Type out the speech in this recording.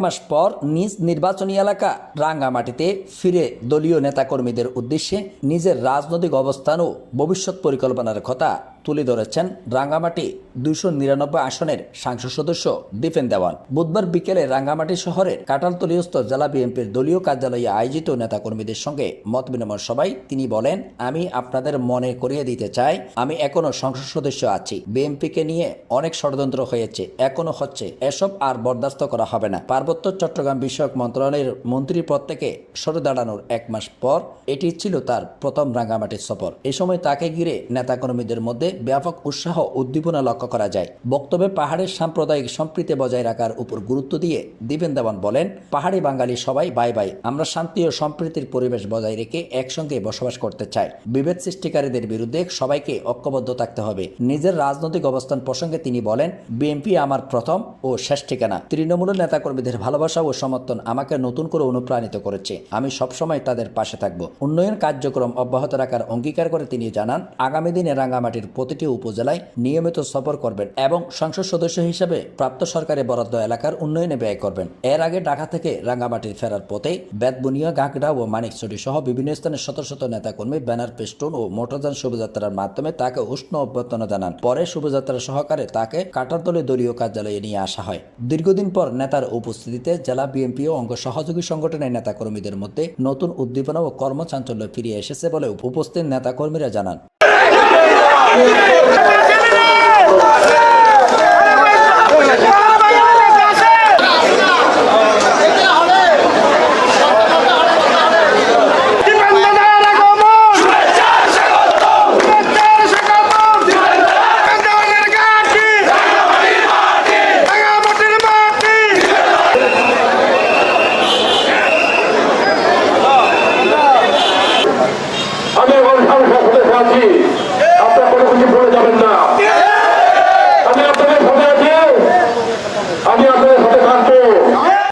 মাস পর নিজ নির্বাচনী এলাকা রাঙ্গামাটিতে ফিরে দলীয় নেতাকর্মীদের উদ্দেশ্যে নিজের রাজনৈতিক অবস্থান ও ভবিষ্যৎ পরিকল্পনার কথা তুলে ধরেছেন রাঙ্গামাটি 299 আসনের সংসদ সদস্য দীপেন দেওয়ান। বুধবার বিকেলে রাঙ্গামাটি শহরের কাঁঠালতলীয়স্থ জেলা বিএনপির দলীয় কার্যালয়ে আয়োজিত নেতাকর্মীদের সঙ্গে মত বিনিময় সভায় তিনি বলেন, আমি আপনাদের মনে করিয়ে দিতে চাই, আমি এখনো সংসদ সদস্য আছি। বিএনপিকে নিয়ে অনেক ষড়যন্ত্র হয়েছে, এখনো হচ্ছে, এসব আর বরদাস্ত করা হবে না। পার্বত্য চট্টগ্রাম বিষয়ক মন্ত্রণালয়ের মন্ত্রী পদ থেকে সরে দাঁড়ানোর 1 মাস পর এটি ছিল তার প্রথম রাঙ্গামাটির সফর। এই সময় তাকে ঘিরে নেতাকর্মীদের মধ্যে ব্যাপক উৎসাহ উদ্দীপনা লক্ষ্য করা যায়। বক্তব্যে পাহাড়ের সাম্প্রদায়িক সম্প্রীতি বজায় রাখার উপর গুরুত্ব দিয়ে দীপেন দেওয়ান বলেন, পাহাড়ি বাঙালি সবাই ভাই ভাই, আমরা শান্তি ও সম্প্রীতির পরিবেশ বজায় রেখে একসঙ্গে বসবাস করতে চাই। বিভেদ সৃষ্টিকারীদের বিরুদ্ধে সবাইকে ঐক্যবদ্ধ থাকতে হবে। নিজের রাজনৈতিক অবস্থান প্রসঙ্গে তিনি বলেন, বিএনপি আমার প্রথম ও শেষ ঠিকানা। তৃণমূলের নেতাকর্মীদের ভালোবাসা ও সমর্থন আমাকে নতুন করে অনুপ্রাণিত করেছে। আমি সবসময় তাদের পাশে থাকব। উন্নয়ন কার্যক্রম অব্যাহত রাখার অঙ্গীকার করে তিনি জানান, আগামী দিনে রাঙ্গামাটির প্রতিটি উপজেলায় নিয়মিত সফর করবেন এবং সংসদ সদস্য হিসেবে প্রাপ্ত সরকারি বরাদ্দ এলাকার উন্নয়নে ব্যয় করবেন। এর আগে ঢাকা থেকে রাঙ্গামাটির ফেরার পথে বেতবুনিয়া, গাগড়া ও মানিকছড়ি সহ বিভিন্ন স্থানে শত শত নেতাকর্মী ব্যানার, পেস্টুন ও মোটরযান শোভাযাত্রার মাধ্যমে তাকে উষ্ণ অভ্যর্থনা জানান। পরে শোভাযাত্রা সহকারে তাকে কাঁঠালতলী দলীয় কার্যালয়ে নিয়ে আসা হয়। দীর্ঘদিন পর নেতার উপস্থিতিতে জেলা বিএনপি ও অঙ্গ সহযোগী সংগঠনের নেতাকর্মীদের মধ্যে নতুন উদ্দীপনা ও কর্মচাঞ্চল্য ফিরে এসেছে বলে উপস্থিত নেতাকর্মীরা জানান।